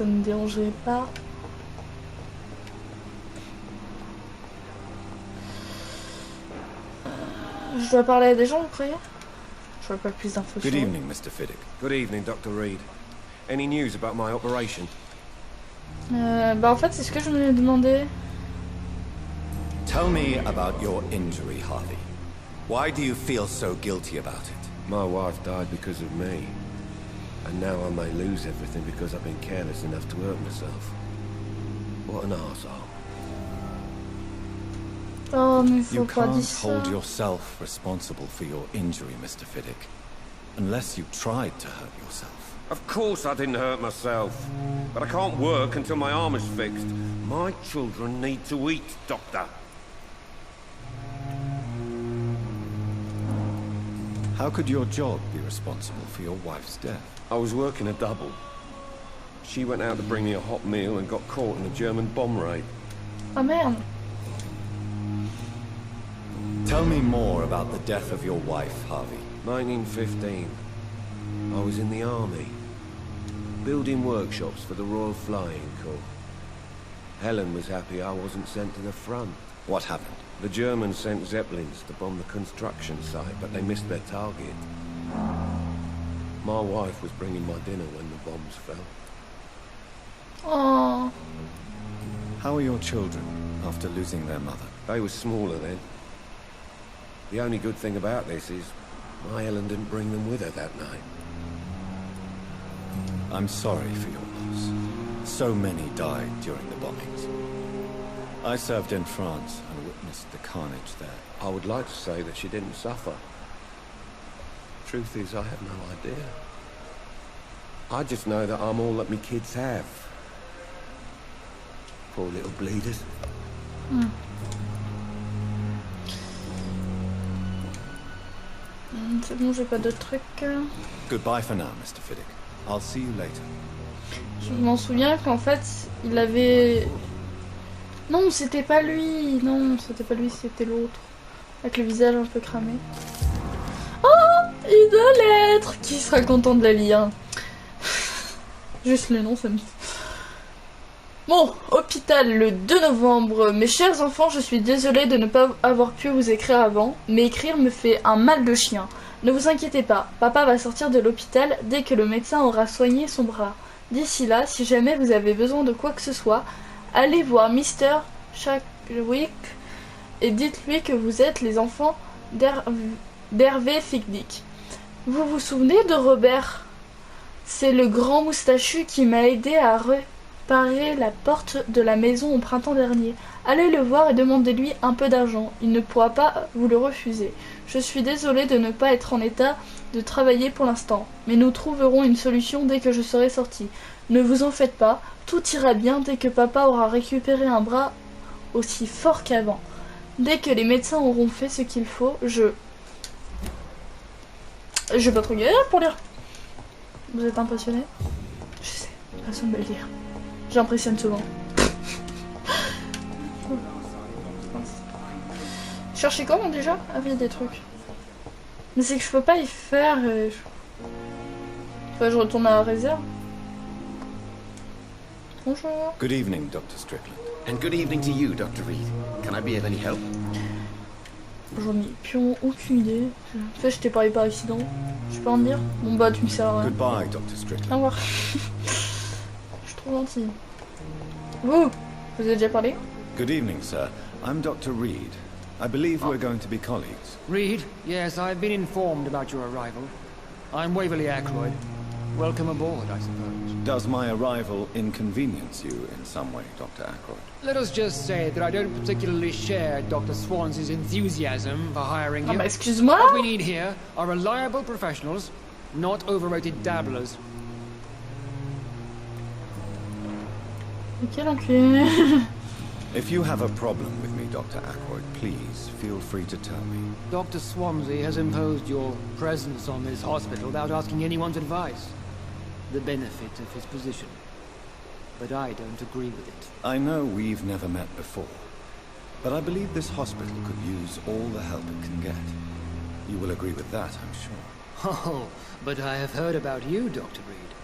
ça ne me dérangerait pas. Je dois parler à des gens, vous croyez? Je vois pas plus d'infos. Good evening, Mr. Fiddick. Good evening, Dr. Reed. Any news about my operation? Bah en fait, c'est ce que je me demandais. Tell me about your injury, Harvey. Why do you feel so guilty about it? My wife died because of me. And now I may lose everything because I've been careless enough to hurt myself. What an arsehole. Oh, mais faut You pas dire can't ça. hold yourself responsible for your injury, Mr. Fiddick. Unless you tried to hurt yourself. Of course I didn't hurt myself. But I can't work until my arm is fixed. My children need to eat, Doctor. How could your job be responsible for your wife's death? I was working a double. She went out to bring me a hot meal and got caught in a German bomb raid. Ah merde. Tell me more about the death of your wife, Harvey. 1915. I was in the army. Building workshops for the Royal Flying Corps. Helen was happy I wasn't sent to the front. What happened? The Germans sent Zeppelins to bomb the construction site, but they missed their target. My wife was bringing my dinner when the bombs fell. Oh. How are your children after losing their mother? They were smaller then. The only good thing about this is my Helen didn't bring them with her that night. I'm sorry for your loss. So many died during the bombings. I served in France and witnessed the carnage there. I would like to say that she didn't suffer. Truth is, I have no idea. I just know that I'm all that my kids have. Poor little bleeders. C'est bon, j'ai pas d'autres trucs. Goodbye for now, Mr. Fiddick. I'll see you later. Je m'en souviens qu'en fait, il avait... Non, c'était pas lui. Non, c'était pas lui, c'était l'autre. Avec le visage un peu cramé. Oh, une lettre. Qui sera content de la lire, hein. Juste le nom, ça me... Bon, hôpital, le 2 novembre. Mes chers enfants, je suis désolée de ne pas avoir pu vous écrire avant, mais écrire me fait un mal de chien. Ne vous inquiétez pas, papa va sortir de l'hôpital dès que le médecin aura soigné son bras. D'ici là, si jamais vous avez besoin de quoi que ce soit, allez voir Mr. Chadwick et dites-lui que vous êtes les enfants d'Hervé Figdick. Vous vous souvenez de Robert? C'est le grand moustachu qui m'a aidé à réparer la porte de la maison au printemps dernier. Allez le voir et demandez-lui un peu d'argent. Il ne pourra pas vous le refuser. Je suis désolée de ne pas être en état de travailler pour l'instant, mais nous trouverons une solution dès que je serai sortie. Ne vous en faites pas, tout ira bien dès que papa aura récupéré un bras aussi fort qu'avant. Dès que les médecins auront fait ce qu'il faut, je vais pas trop galère pour lire. Vous êtes impressionné? Je sais, personne ne va le dire. J'impressionne souvent. Cherchez comment déjà? Ah oui, des trucs. Mais c'est que je peux pas y faire. Enfin, je retourne à la réserve. Bonjour. Good evening, Dr. Strickland. And good evening to you, Dr. Reed. Can I be of any help? J'en ai plus aucune idée. En fait, je t'ai parlé par accident. Je peux en dire? Bon bah, tu me sers à rien. Goodbye, Dr. Au Strickland. revoir. Je suis trop gentille. Vous avez déjà parlé? Good evening, sir. I'm Dr. Reed. I believe we're going to be colleagues. Reed, yes, I've been informed about your arrival. I'm Waverly Ackroyd. Welcome aboard, I suppose. Does my arrival inconvenience you in some way, Dr. Ackroyd? Let us just say that I don't particularly share Dr. Swans's enthusiasm for hiring Ah you. bah, excuse-moi. What we need here are reliable professionals, not overrated dabblers. Quel enculé. If you have a problem with me, Dr. Ackroyd, please feel free to tell me. Dr. Swansea has imposed your presence on this hospital without asking anyone's advice. The benefit of his position. But I don't agree with it. I know we've never met before, but I believe this hospital could use all the help it can get. You will agree with that, I'm sure. Oh, but I have heard about you, Dr. Reed.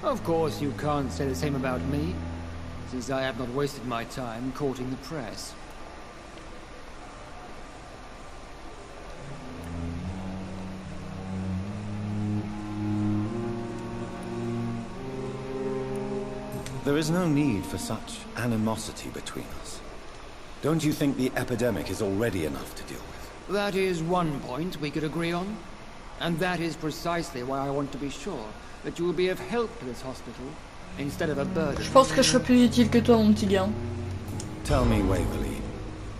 Of course, you can't say the same about me, since I have not wasted my time courting the press. There is no need for such animosity between us. Don't you think the epidemic is already enough to deal with? That is one point we could agree on. And that is precisely why I want to be sure that you will be of help to this hospital, instead of a burden. Je pense que je serai plus utile que toi, mon petit gars. Tell me, Waverly,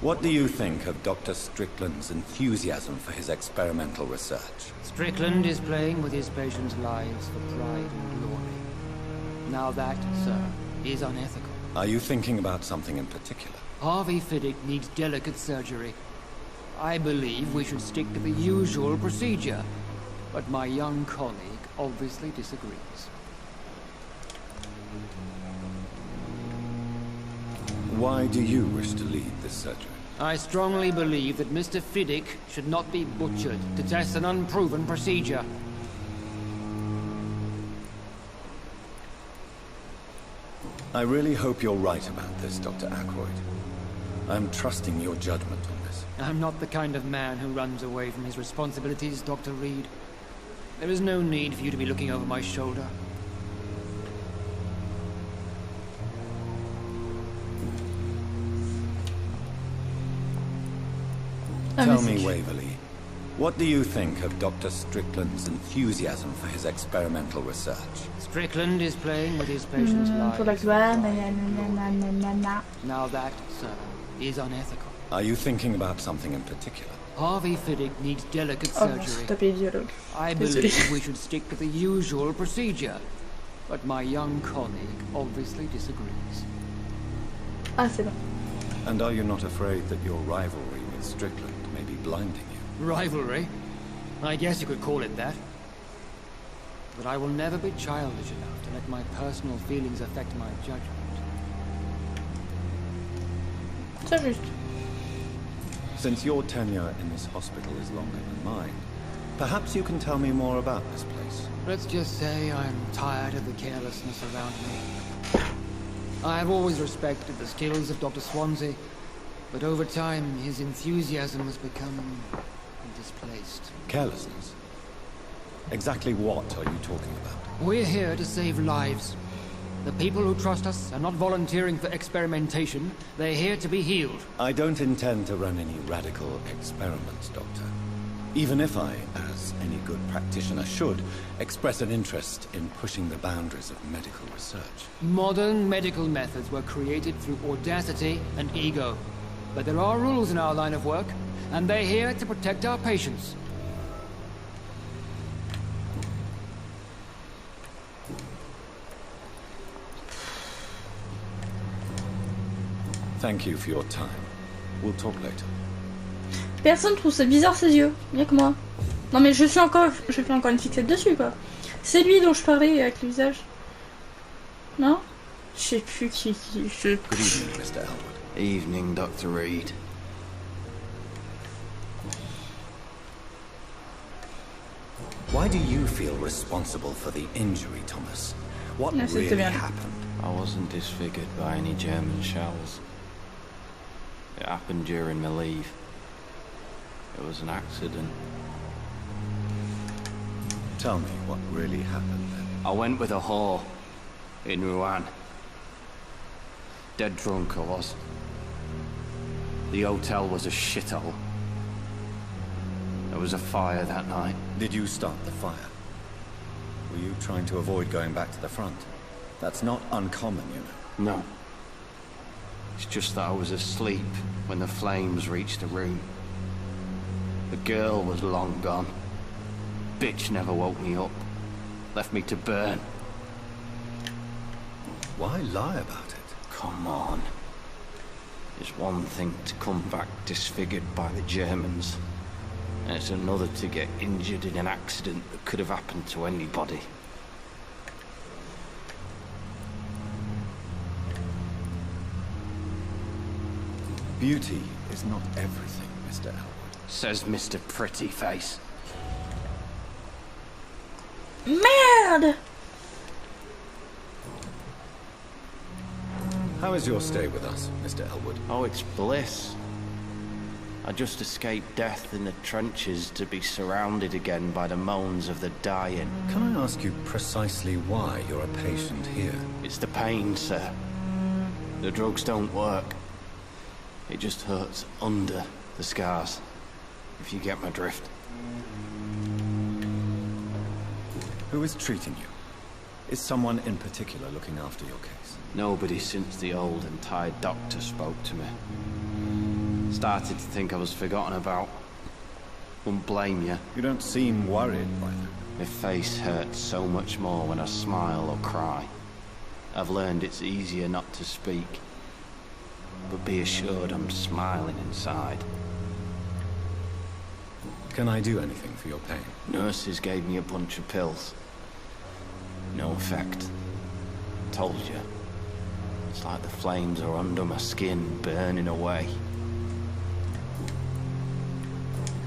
what do you think of Dr. Strickland's enthusiasm for his experimental research? Strickland is playing with his patients' lives for pride and glory. Now that, sir, is unethical. Are you thinking about something in particular? Harvey Fiddick needs delicate surgery. I believe we should stick to the usual procedure, but my young colleague obviously disagrees. Why do you wish to lead this surgery? I strongly believe that Mr. Fiddick should not be butchered to test an unproven procedure. I really hope you're right about this, Dr. Aykroyd. I'm trusting your judgment on this. I'm not the kind of man who runs away from his responsibilities, Dr. Reed. There is no need for you to be looking over my shoulder. Tell me, Waverly, what do you think of Dr. Strickland's enthusiasm for his experimental research? Strickland is playing with his patients' Pour la lives. gloire, nanana. Now that, sir, is unethical. Are you thinking about something in particular? Harvey Fiddick needs delicate Oh, je surgery. tapé dialogue. I believe we should stick to the usual procedure, but my young colleague obviously disagrees. Ah, c'est bon. And are you not afraid that your rivalry with Strickland may be blinding you? Rivalry? I guess you could call it that. But I will never be childish enough to let my personal feelings affect my judgment. C'est juste. Since your tenure in this hospital is longer than mine, perhaps you can tell me more about this place. Let's just say I'm tired of the carelessness around me. I have always respected the skills of Dr. Swansea, but over time his enthusiasm has become displaced. Carelessness? Exactly what are you talking about? We're here to save lives. The people who trust us are not volunteering for experimentation. They're here to be healed. I don't intend to run any radical experiments, Doctor. Even if I, as any good practitioner should, express an interest in pushing the boundaries of medical research. Modern medical methods were created through audacity and ego. But there are rules in our line of work, and they're here to protect our patients. Thank you for your time. We'll talk later. Personne trouve ça bizarre ses yeux, rien que moi. Non mais je fais encore une fixette dessus quoi. C'est lui dont je parlais avec le visage. Non? Je sais plus qui. Good evening, Mr. Elwood. Evening, Dr. Reed. Why do you feel responsible for the injury, Thomas? What No, c'était really bien. happened? I wasn't disfigured by any German shells. It happened during my leave. It was an accident. Tell me what really happened then. I went with a whore in Rouen. Dead drunk I was. The hotel was a shithole. There was a fire that night. Did you start the fire? Were you trying to avoid going back to the front? That's not uncommon, you know. No. It's just that I was asleep when the flames reached the room. The girl was long gone. Bitch never woke me up. Left me to burn. Why lie about it? Come on. It's one thing to come back disfigured by the Germans, and it's another to get injured in an accident that could have happened to anybody. Beauty is not everything, Mr. Elwood. Says Mr. Pretty Face. Merde! How is your stay with us, Mr. Elwood? Oh, it's bliss. I just escaped death in the trenches to be surrounded again by the moans of the dying. Can I ask you precisely why you're a patient here? It's the pain, sir. The drugs don't work. It just hurts under the scars, if you get my drift. Who is treating you? Is someone in particular looking after your case? Nobody since the old and tired doctor spoke to me. Started to think I was forgotten about. Wouldn't blame you. You don't seem worried by that. My face hurts so much more when I smile or cry. I've learned it's easier not to speak. But be assured I'm smiling inside. Can I do anything for your pain? Nurses gave me a bunch of pills. No effect. Told you. It's like the flames are under my skin, burning away.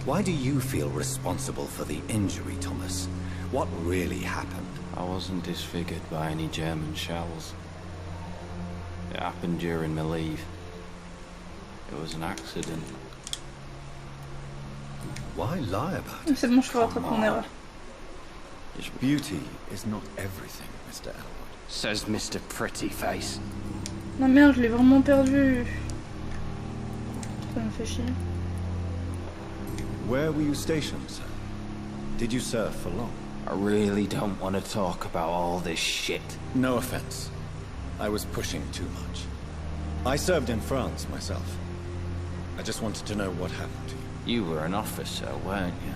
Why do you feel responsible for the injury, Thomas? What really happened? I wasn't disfigured by any German shells. It happened during my leave. It was an accident. Why lie about it? C'est bon, je peux rattraper mon erreur. Beauty is not everything, Mr. Elwood. Says Mr. Pretty Face. Non merde, je l'ai vraiment perdu. Ça me fait chier. Where were you stationed, sir? Did you serve for long? I really don't want to talk about all this shit. No offense. I was pushing too much. I served in France myself. I just wanted to know what happened to you. You were an officer, weren't you?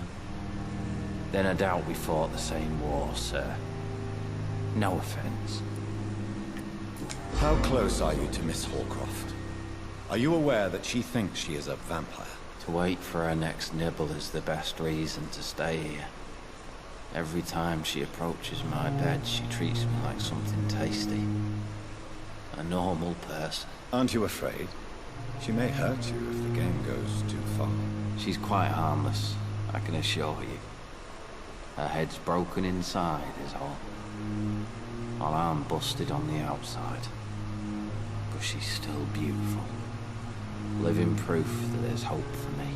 Then I doubt we fought the same war, sir. No offense. How close are you to Miss Hallcroft? Are you aware that she thinks she is a vampire? To wait for her next nibble is the best reason to stay here. Every time she approaches my bed, she treats me like something tasty. A normal person. Aren't you afraid? She may hurt you if the game goes too far. She's quite harmless, I can assure you. Her head's broken inside is all. While I'm busted on the outside. But she's still beautiful. Living proof that there's hope for me.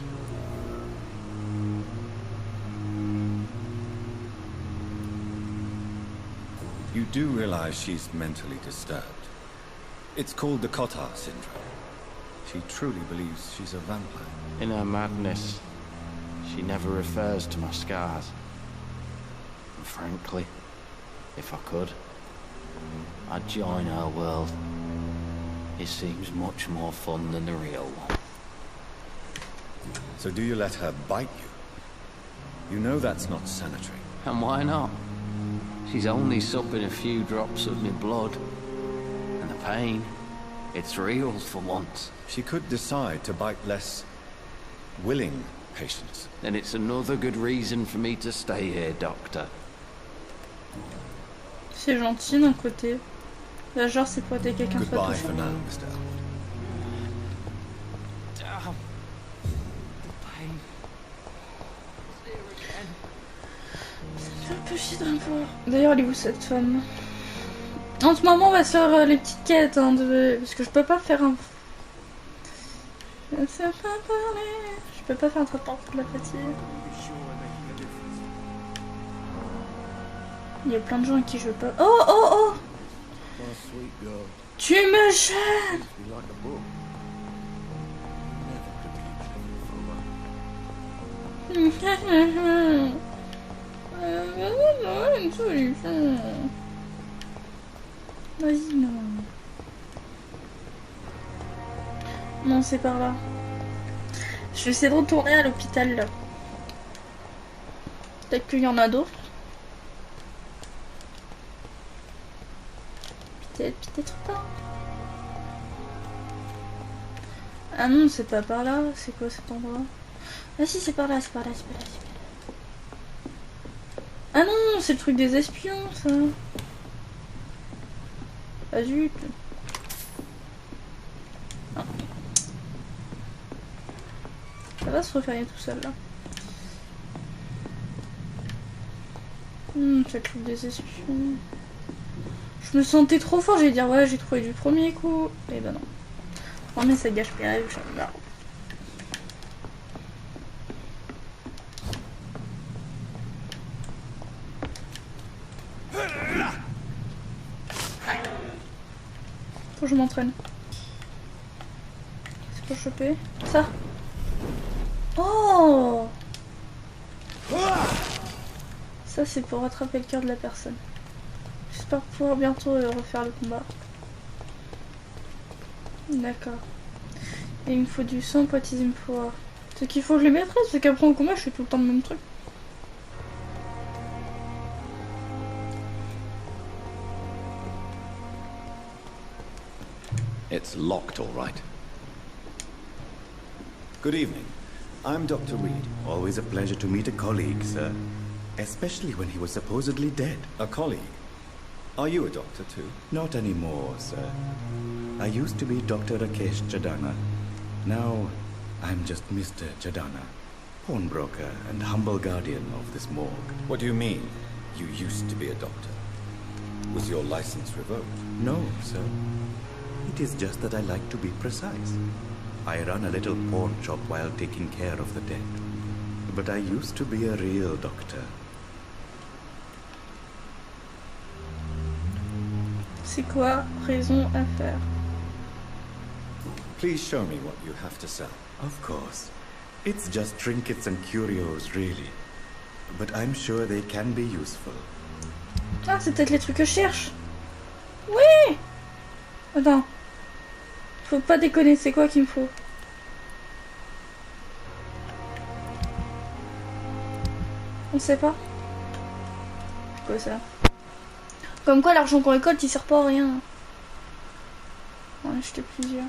You do realize she's mentally disturbed. It's called the Cotard syndrome. She truly believes she's a vampire. In her madness, she never refers to my scars. And frankly, if I could, I'd join her world. It seems much more fun than the real one. So do you let her bite you? You know that's not sanitary. And why not? She's only supping a few drops of my blood. And the pain, it's real for once. She could decide to bite less willing patients. Then it's another good reason for me to stay here, Doctor. C'est gentil d'un côté. Là, genre, c'est pour aider quelqu'un de pas Goodbye touché. for now, Mr. Elwood. Damn. The pain. C'est un peu chier d'un peu. D'ailleurs, elle est où cette femme? En ce moment, on va se faire les petites quêtes, hein, parce que je peux pas faire un... Je peux pas faire un traitement de la fatigue. Il y a plein de gens à qui je veux pas... Oh, oh, oh! Tu me gênes! Une solution. Vas-y, non. Non, c'est par là. Je vais essayer de retourner à l'hôpital là. Peut-être qu'il y en a d'autres. Peut-être pas. Ah non, c'est pas par là. C'est quoi cet endroit? Ah si, c'est par là, c'est par là, c'est par là, c'est par là. Ah non, c'est le truc des espions, ça. Ah zut. Ah. Ça va se refaire tout seul là. C'est le truc des espions. Je me sentais trop fort, j'allais dire ouais j'ai trouvé du premier coup. Et ben non. Non mais ça gâche mes rêves, j'aime bien. Faut que je m'entraîne. C'est pour choper ça. Oh! Ça c'est pour rattraper le cœur de la personne. J'espère pouvoir bientôt refaire le combat. D'accord. Et il me faut du sang pour attiser mes pouvoirs. Ce qu'il faut que je les maîtrise, parce qu'après au combat je fais tout le temps le même truc. It's locked, all right. Good evening. I'm Dr. Reed. Always a pleasure to meet a colleague, sir. Especially when he was supposedly dead. A colleague. Are you a doctor too? Not anymore, sir. I used to be Dr. Rakesh Chadana. Now, I'm just Mr. Chadana, pawnbroker and humble guardian of this morgue. What do you mean? You used to be a doctor. Was your license revoked? No, sir. It is just that I like to be precise. I run a little pawn shop while taking care of the dead. But I used to be a real doctor. C'est quoi raison à faire? Please show me what you have to sell. Of course. It's just trinkets and curios, really. But I'm sure they can be useful. Ah, c'est peut-être les trucs que je cherche. Oui! Attends. Faut pas déconner, c'est quoi qu'il me faut? On sait pas. C'est quoi ça? Comme quoi l'argent qu'on récolte il sert pas à rien. On va en acheter plusieurs.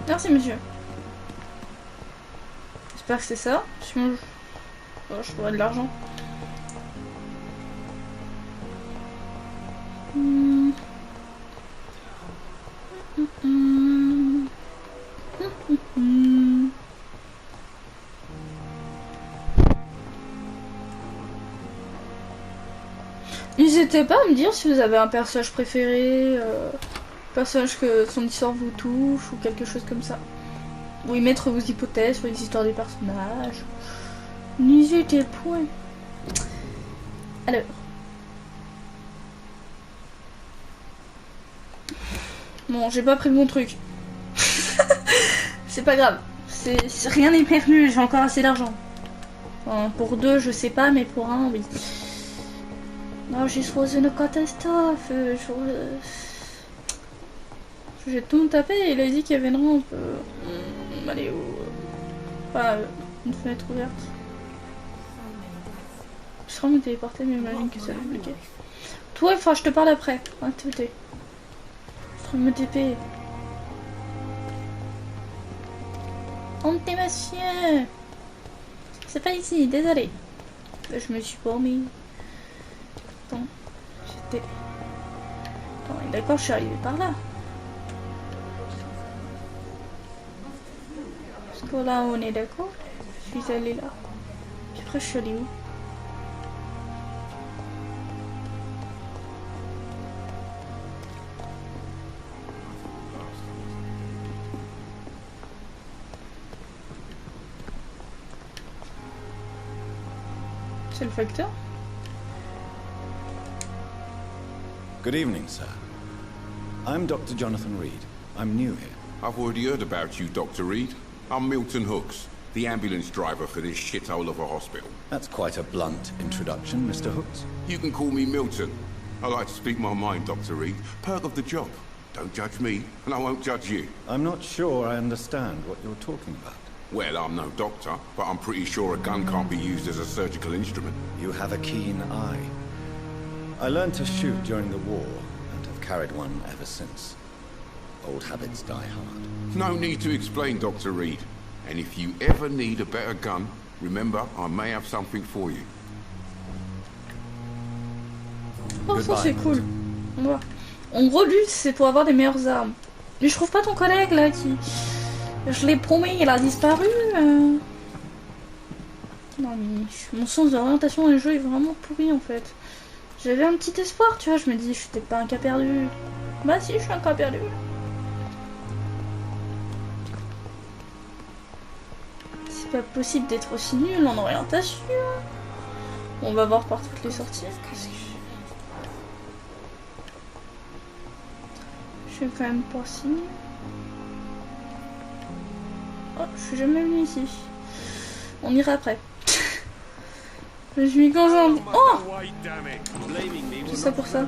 Merci monsieur. J'espère que c'est ça. Sinon je ferai de l'argent. N'hésitez pas à me dire si vous avez un personnage préféré, personnage que son histoire vous touche ou quelque chose comme ça. Ou y mettre vos hypothèses sur les histoires des personnages. N'hésitez point. Alors. Bon, j'ai pas pris mon truc. C'est pas grave. Rien n'est perdu, j'ai encore assez d'argent. Enfin, pour 2, je sais pas, mais pour 1, oui. Non, this was une catastrophe. J'ai tout tapé et il a dit qu'il y avait une rampe. Allez, enfin, une fenêtre ouverte. Je serais me téléporter, mais j'imagine que ça va bloquer. Toi, enfin, je te parle après. Hein, tout est. Je serais me TP. Montez, monsieur. C'est pas ici, désolé. Je me suis pas mis. Attends, j'étais... Attends, d'accord, je suis arrivée par là. Parce que là, on est d'accord. Je suis allée là. Puis après, je suis allée où? C'est le facteur? Good evening, sir. I'm Dr. Jonathan Reed. I'm new here. I've already heard about you, Dr. Reed. I'm Milton Hooks, the ambulance driver for this shithole of a hospital. That's quite a blunt introduction, Mr. Hooks. You can call me Milton. I like to speak my mind, Dr. Reed. Perk of the job. Don't judge me, and I won't judge you. I'm not sure I understand what you're talking about. Well, I'm no doctor, but I'm pretty sure a gun can't be used as a surgical instrument. You have a keen eye. I learned to shoot during the war, and have carried one ever since. Old habits die hard. No need to explain, Dr. Reed. And if you ever need a better gun, remember, I may have something for you. Oh, ça c'est cool. On voit. En gros, lui, c'est pour avoir des meilleures armes. Mais je trouve pas ton collègue là qui... Je l'ai promis, il a disparu. Non mais mon sens de l'orientation dans les jeux est vraiment pourri en fait. J'avais un petit espoir, tu vois, je me dis, je suis peut-être pas un cas perdu. Bah si, je suis un cas perdu. C'est pas possible d'être aussi nul en orientation. On va voir par toutes les sorties. Je suis quand même pas si nul. Oh, je suis jamais venu ici. On ira après. Je suis concentrée. Oh! Tout ça pour ça.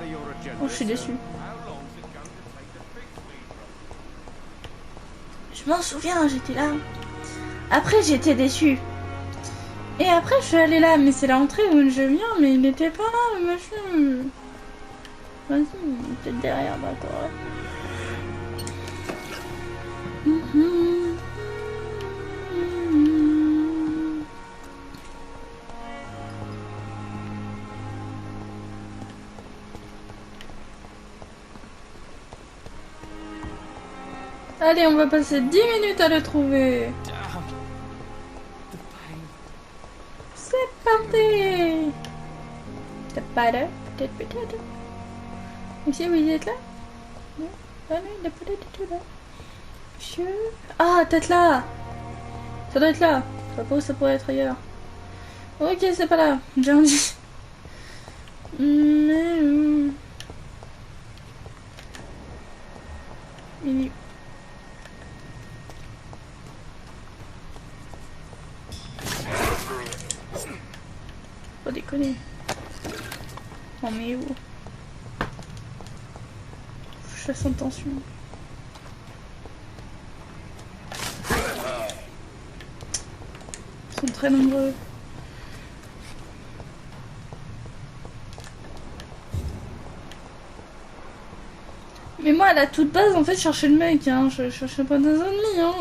Oh, je suis déçue. Je m'en souviens, j'étais là. Après, j'étais déçue. Et après, je suis allée là, mais c'est l'entrée où je viens, mais il n'était pas là, le machin. Vas-y, peut-être derrière, d'accord. Allez, on va passer 10 minutes à le trouver. C'est parti. T'as pas là? Peut-être. Monsieur, vous êtes là? Non? Ah non, il n'a pas l'air du tout là. Monsieur? Ah, peut-être là. Ça doit être là. Je sais pas où ça pourrait être ailleurs. Ok, c'est pas là. J'ai un dit. Il... Pas déconner. On met où? Je sens tension. Ils sont très nombreux. Mais moi à la toute base en fait je cherchais le mec, hein. Je cherchais pas des ennemis, hein.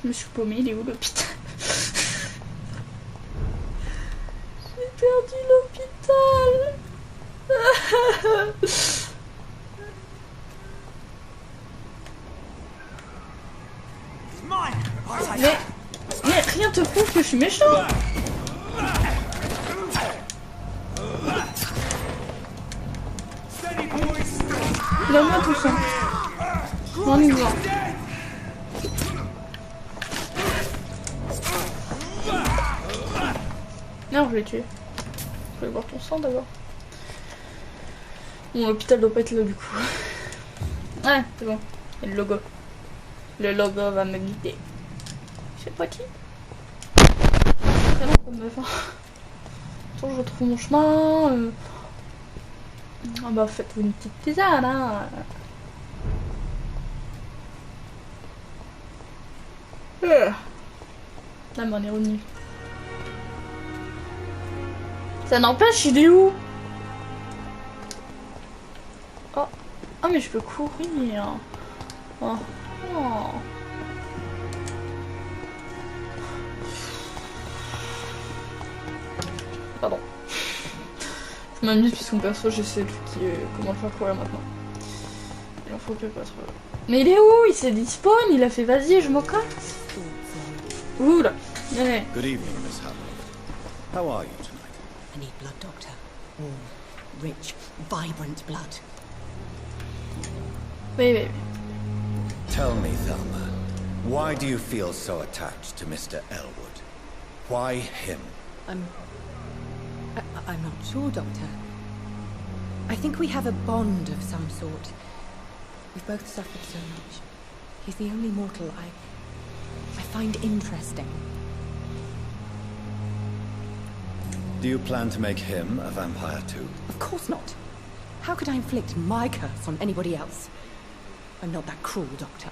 Je me suis paumée, il est où l'hôpital? J'ai perdu l'hôpital. Mais rien te prouve que je suis méchant. Donne-moi tout ça. J'en ai besoin. Non, je l'ai tué. Je vais voir ton sang d'abord. Bon, l'hôpital doit pas être là du coup. Ouais, c'est bon. Et le logo. Le logo va me guider. C'est pas qui. Très long comme meuf. Attends, je retrouve mon chemin. Ah bah faites-vous une petite pizza là. Là, mais on est revenu. Ça n'empêche, il est où? Oh. Ah mais je peux courir. Oh. Oh. Pardon. Je m'amuse puisque mon perso, je sais comment le faire courir maintenant. Il en faut que pas trop. Mais il est où? Il s'est dit spawn, il a fait vas-y, je m'en casse. Ouh là. Allez. Good evening, Miss Hammond. How are you tonight? I need blood, Doctor. Warm, rich, vibrant blood. Oui. Tell me, Thelma, why do you feel so attached to Mr. Elwood? Why him? I'm not sure, Doctor. I think we have a bond of some sort. We've both suffered so much. He's the only mortal I find interesting. Do you plan to make him a vampire too? Of course not. How could I inflict my curse on anybody else? I'm not that cruel, Doctor.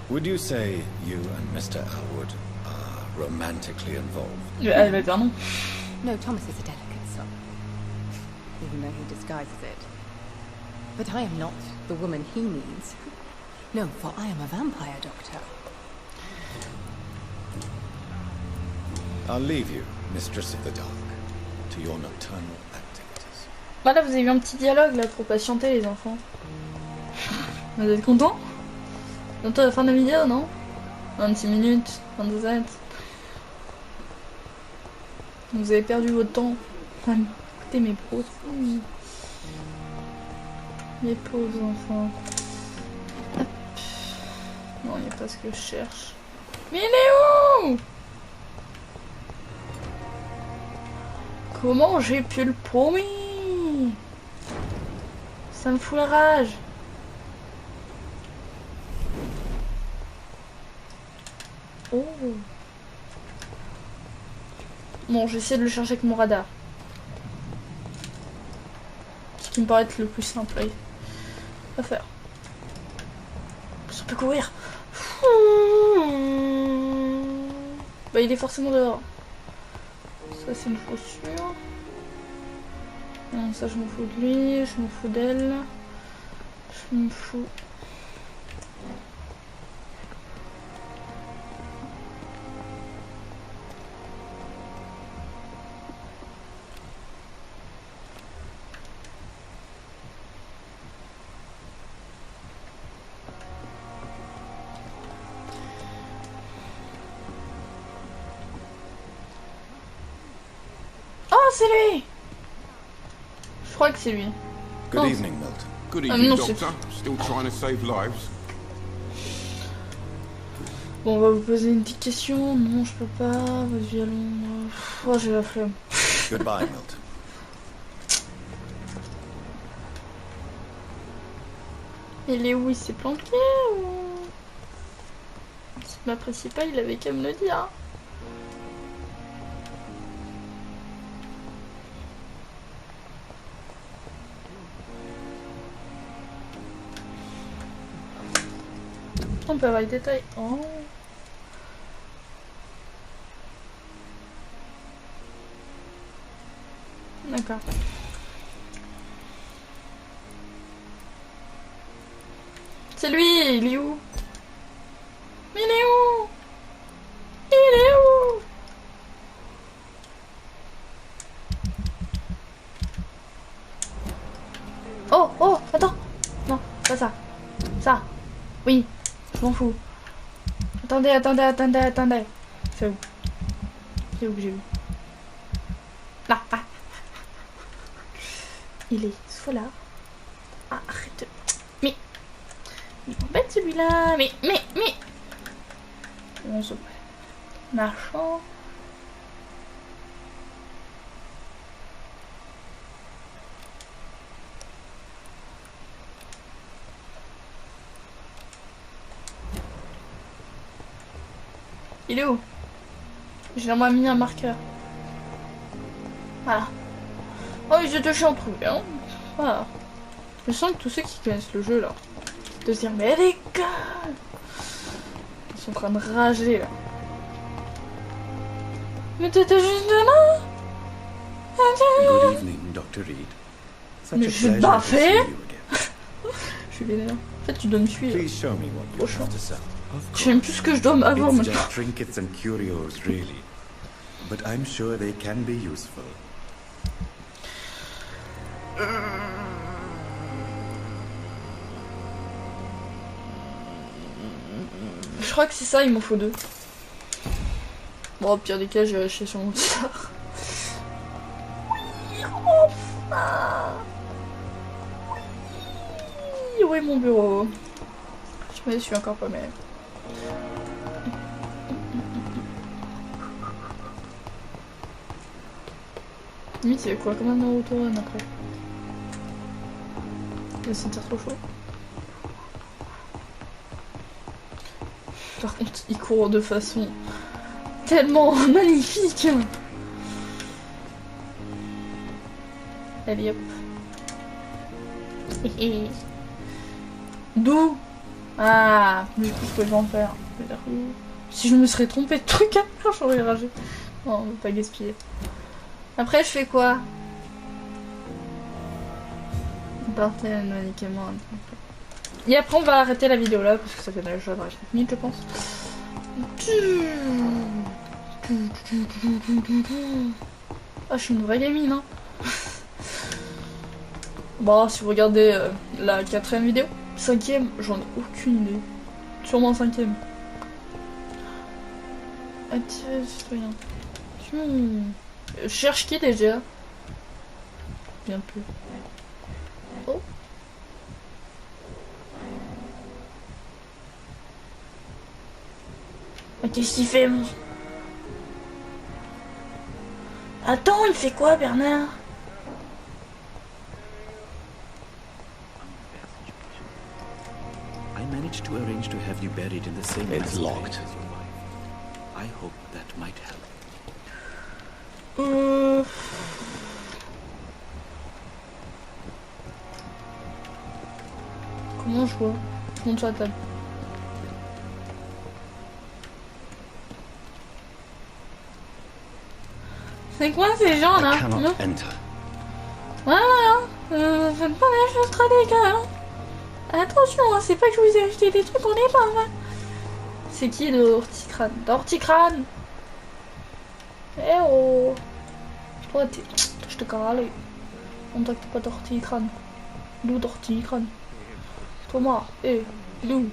Would you say you and Mr. Elwood are romantically involved? Pardon. No, Thomas is a delicate soul. Even though he disguises it. But I am not the woman he needs. No, for I am a vampire, Doctor. I'll leave you, Mistress of the Dark, to your nocturnal activities. Voilà, vous avez eu un petit dialogue là pour patienter les enfants. Vous êtes contents? Bientôt à la fin de la vidéo, non? 26 minutes, 27. Vous avez perdu votre temps à écouter mes pauses. Mes pauses, enfin. Hop. Non, il n'y a pas ce que je cherche. Mais il est où? Comment j'ai pu le paumer? Ça me fout la rage. Oh. Bon, j'essaie de le chercher avec mon radar. Ce qui me paraît être le plus simple à faire. Ça peut courir. Bah, il est forcément dehors. Ça, c'est une chaussure. Non, ça, je m'en fous de lui. Je m'en fous d'elle. Je m'en fous. C'est lui. Je crois que c'est lui. Good evening, Milton. Good evening, non, Doctor. Still trying to save lives. Bon, on va vous poser une petite question. Non, je peux pas. Votre violon. Oh, j'ai la flemme. Goodbye, Milton. Il est où? Il s'est planqué ou... S'il m'apprécie pas, il avait qu'à me le dire. On peut avoir les détails. Oh. D'accord. C'est lui, il est où? Il est où? Il est où? Oh, oh, attends. Non, pas ça. Ça. Oui. Je m'en fous. Attendez. C'est où? C'est où que j'ai vu? Là. Ah. Il est soit là. Ah, arrête. Mais. Il m'embête celui-là. Mais. On se plaît. Marchand. Il est où? J'ai vraiment mis un marqueur. Voilà. Oh, ils étaient chiants à trouver, hein. Voilà. Je sens que tous ceux qui connaissent le jeu, là, de se dire, mais les gars, ils sont en train de rager, là. Mais t'étais juste là? Good evening, Dr. Reed. Such Mais a je suis pleasure to baffé. see you again. Je suis vénère. En fait, tu dois me suivre. Please show me what you have to sell. Je sais même plus ce que je dois avoir It's maintenant. just trinkets and curios, really. But I'm sure they can be useful. Je crois que c'est ça, il m'en faut 2. Bon, au pire des cas, j'ai acheté sur mon star. Oui, enfin. Oui, où est mon bureau? Je me suis encore pas mal. Limite, c'est quoi quand même dans l'autorun après? Il va se sentir trop chaud. Par contre, il court de façon tellement magnifique. Allez hop. D'où? Ah, du coup je pouvais pas en faire. Si je me serais trompé de truc à faire, j'aurais ragé. Non, on veut pas gaspiller. Après je fais quoi? Parfait, un médicament. Et après on va arrêter la vidéo là parce que ça fait déjà 5 minutes je pense. Ah, je suis une vraie gamine, hein. Bon, si vous regardez la 4ème vidéo, 5ème, j'en ai aucune idée. Sûrement 5ème. Attiré citoyen. Je cherche qui déjà? Bien plus. Oh. Mais qu'est-ce qu'il fait, mon... Attends, il fait quoi, Bernard? I managed to arrange to have you buried in the same It's locked. as your wife. I hope that might help. Comment je vois? Je monte sur la table. C'est quoi ces gens là? I cannot enter. Voilà, faites pas des choses très dégueulasses. Attention, hein, c'est pas que je vous ai acheté des trucs en épave. Hein. C'est qui d'Orticrane? D'Orticrane? Eh oh! Toi, t'es... Je te carale. On dirait que t'es pas d'Orticrane. D'où d'Orticrane? Thomas, eh, d'où?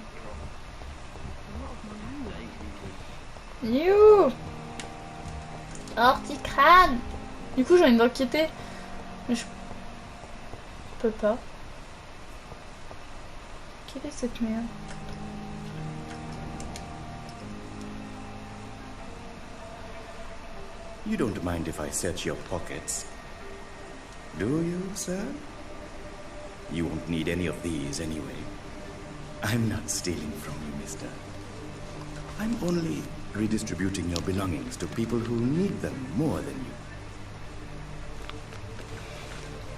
You! Orticrane! Du coup, j'ai envie d'enquêter. Mais je peux pas. Quelle est cette merde? You don't mind if I search your pockets, do you, sir? You won't need any of these anyway. I'm not stealing from you, mister. I'm only redistributing your belongings to people who need them more than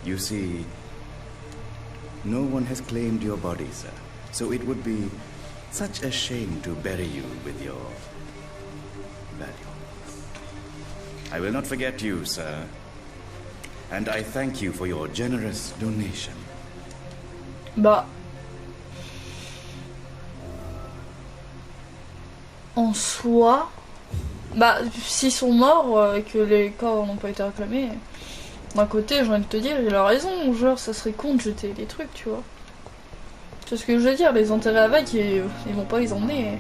you. You see, no one has claimed your body, sir. So it would be such a shame to bury you with your valuables. I will not forget you, sir. And I thank you for your generous donation. Bah. En soi. Bah, s'ils sont morts et que les corps n'ont pas été réclamés, d'un côté, j'ai envie de te dire, il a raison. Genre, ça serait con de jeter des trucs, tu vois. C'est ce que je veux dire, les enterrer avec, ils vont pas les emmener.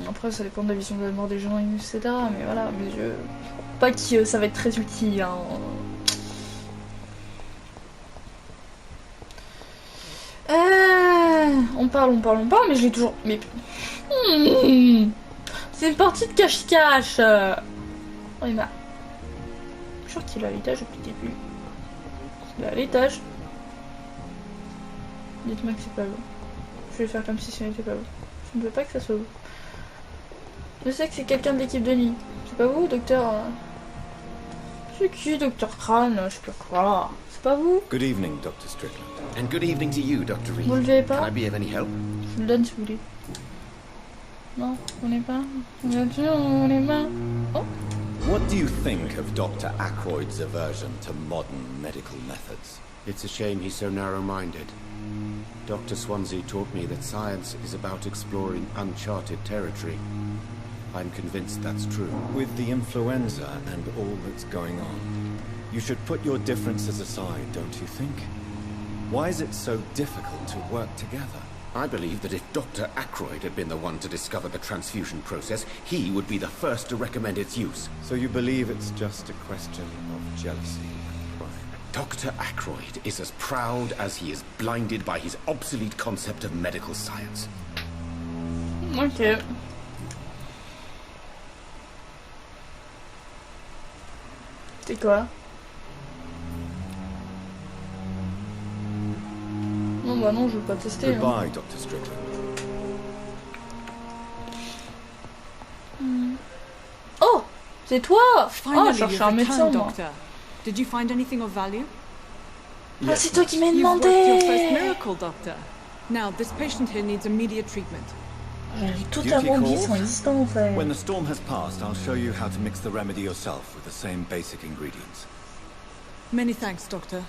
Après, ça dépend de la vision de la mort des gens, etc. Mais voilà, mes yeux. Pas que ça va être très utile, hein. On parle, mais je l'ai toujours. Mais. C'est une partie de cache-cache. Oh, il m'a. Je suis sûr qu'il est à l'étage depuis le début. Il est à l'étage. Dites-moi que c'est pas vous. Je vais faire comme si ce n'était pas vous. Je ne veux pas que ça soit vous. Je sais que c'est quelqu'un de l'équipe de nuit. C'est pas vous, docteur? C'est qui, docteur Crane? Je sais pas quoi. C'est pas vous? Good evening, Dr. Strickland. And good evening to you, Dr. Reed. Vous le verrez pas? Can I be of any help? Je le donne si vous voulez. Non, on n'est pas. Bien sûr, on n'est pas. Oh. What do you think of Dr. Ackroyd's aversion to modern medical methods? It's a shame he's so narrow-minded. Dr. Swansea taught me that science is about exploring uncharted territory. I'm convinced that's true. With the influenza and all that's going on, you should put your differences aside, don't you think? Why is it so difficult to work together? I believe that if Dr. Ackroyd had been the one to discover the transfusion process, he would be the first to recommend its use. So you believe it's just a question of jealousy and pride? Dr. Ackroyd is as proud as he is blinded by his obsolete concept of medical science. Ok. C'est quoi? Non bah non, je veux pas tester. Goodbye, Hein. Dr. Strickland. Oh, c'est toi. Oh, je Finally, cherchais you've un médecin, returned, moi. Doctor. Did you find anything of value? Ah, c'est toi qui m'as You've worked your first demandé. miracle, Doctor. Now, this patient here needs immediate treatment. J'ai tout arrondi, sont existants en fait. When the storm has passed, I'll show you how to mix the remedy yourself with the same basic ingredients. Many thanks, Doctor.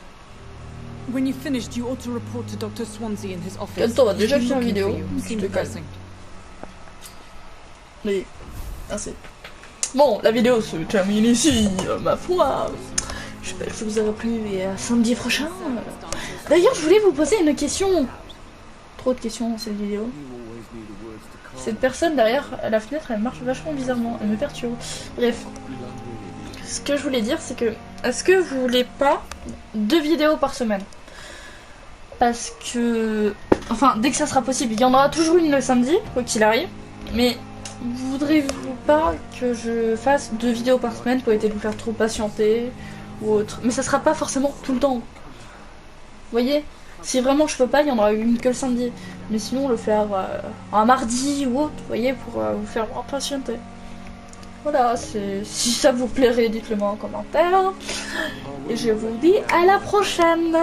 When you've finished, you ought to report to Dr. Swansea in his office. Calme-toi, on va He's déjà been faire une looking vidéo. for you. Je Seems te calme. pressing. Mais, merci. Bon, la vidéo se termine ici, ma foi. J'espère que ça vous aura plu et à samedi prochain. D'ailleurs, je voulais vous poser une question. Trop de questions dans cette vidéo. Cette personne derrière la fenêtre, elle marche vachement bizarrement. Elle me perturbe. Bref. ce que je voulais dire, c'est que est-ce que vous voulez pas 2 vidéos par semaine? Parce que, enfin, dès que ça sera possible, il y en aura toujours une le samedi, quoi qu'il arrive. Mais voudrez-vous pas que je fasse 2 vidéos par semaine pour éviter de vous faire trop patienter ou autre? Mais ça sera pas forcément tout le temps. Vous voyez? Si vraiment je peux pas, il y en aura une que le samedi. Mais sinon, le faire un mardi ou autre, vous voyez, pour vous faire patienter. Voilà, si ça vous plairait, dites-le moi en commentaire. Et je vous dis à la prochaine!